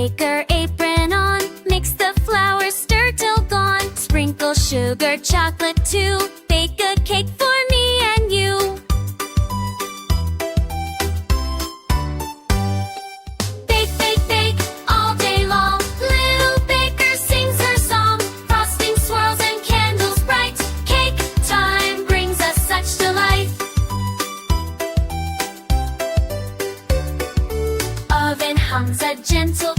baker apron on. Mix the flour, stir till gone. Sprinkle sugar, chocolate too. Bake a cake for me and you. Bake, bake, bake all day long. Little baker sings her song. Frosting swirls and candles bright. Cake time brings us such delight. Oven hums a gentle